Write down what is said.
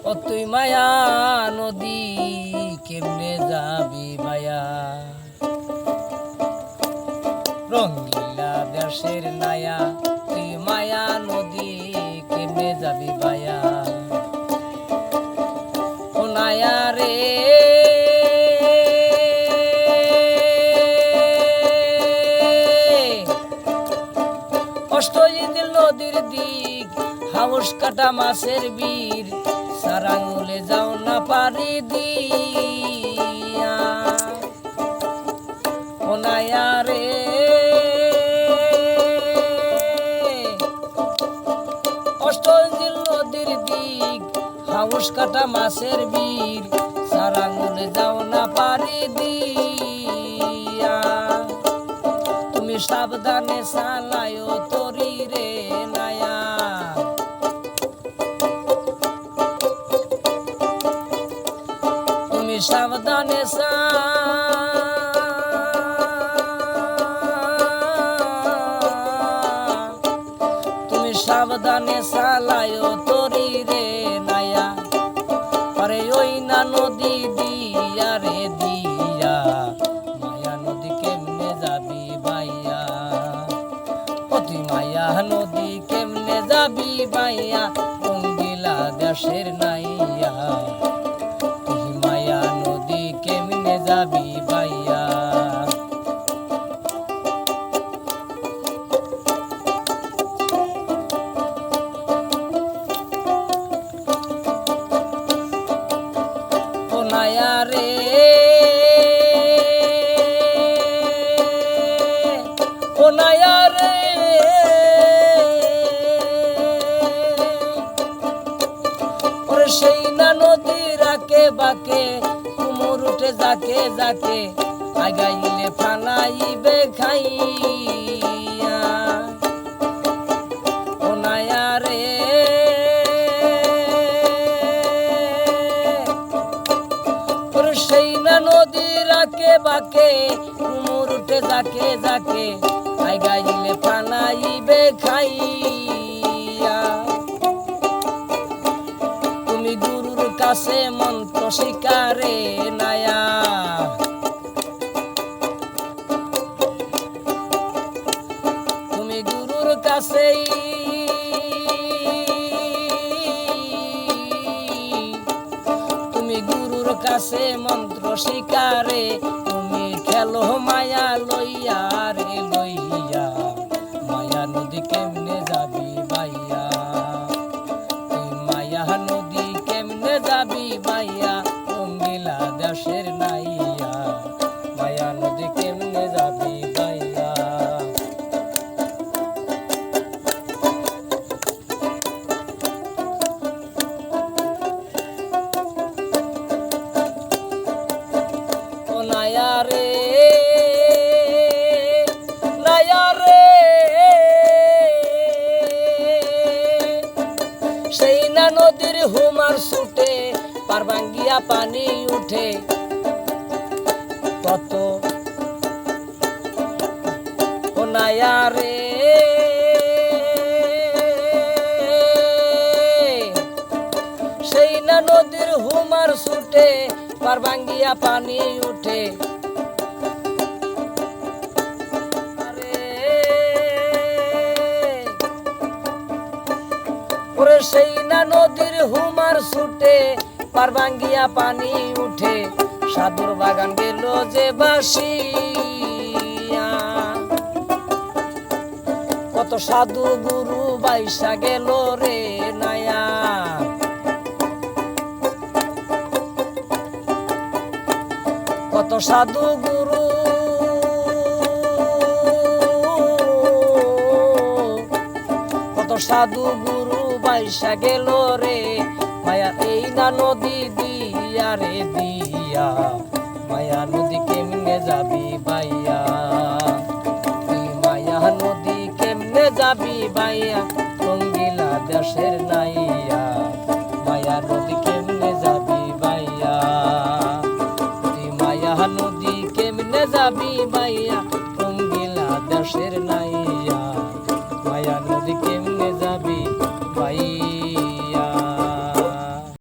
ও তুই মায়া নদী কেমনে যাবি ভাইয়া, রঙিলা দেশের নায়া তুই মায়া নদী কেমনে যাবি ভাইয়া। ও নায়া রে অষ্টজিৎ নদীর দিক হাউস কাটা মাছের বীর সারাঙ্গুলে যাও না পারি দিয়া। ও নায়া রে অষ্টজিৎ নদীর দিক হাউস কাটা মাছের বীর সারাঙ্গুলে যাও না পারি দিয়া। তুমি সাবধানে চালায়ো তরি রে নায়া, তুমি সাবধানে তুমি সাবধানে চালায়ো তরি রে নায়া। আরে ওই না নদী দিয়া রে দিয়া মায়া নদী কেমনে যাবি ভাইয়া। ও তুই মায়া নদী কেমনে যাবি ভাইয়া, রঙ্গিলা দেশের নাইয়া তুই মায়া নদী কেমনে যাবি ভাইয়া। ও নায়া রে ও নায়া রে ওরে সেই না নদীর আকে বাকে কুমুর উঠে যাকে যাকে আগাইলে ফানাইবে খাইয়া। ও নায়া রে ওরে সেই না নদীর আকে বাকে কুমুর উঠে যাকে যাকে আগাইলে ফানাইবে খাইয়া। তুমি গুরুর কাছে মন্ত্র শিকারে নায়া, তুমি গুরুর কাছে তুমি গুরুর কাছে মন্ত্র শিকারে তুমি খেলো মায়া লইয়া রে লইয়া মায়া নদী কেমনে যাবি ভাইয়া। তুই মায়া নদী কেমনে যাবি ভাইয়া, রঙ্গিলা দেশের নাইয়া মায়া নদী কেমনে যাবি ভাইয়া। ও নায়া রে নায়া রে সেই না নদীর হুমার ছুটে পার ভাঙ্গিয়া পানি উঠে কত। ও নায়া রে সেই না নদীর হুমার ছুটে পার ভাঙ্গিয়া পানি উঠে। ওরে সেই না নদীর হুমার ছুটে পার ভাঙ্গিয়া পানি উঠে সাধুর বাগান গেল যে বাসিয়া। কত সাধু গুরু বাইসা গেল রে নায়া, কত সাধু গুরু কত সাধু গুরু বাইসা গেল রে মায়া এই না নদী দিয়া রে দিয়া মায়া নদী কেমনে যাবি ভাইয়া। তুই মায়া নদী কেমনে যাবি ভাইয়া, রঙ্গিলা দেশের নাই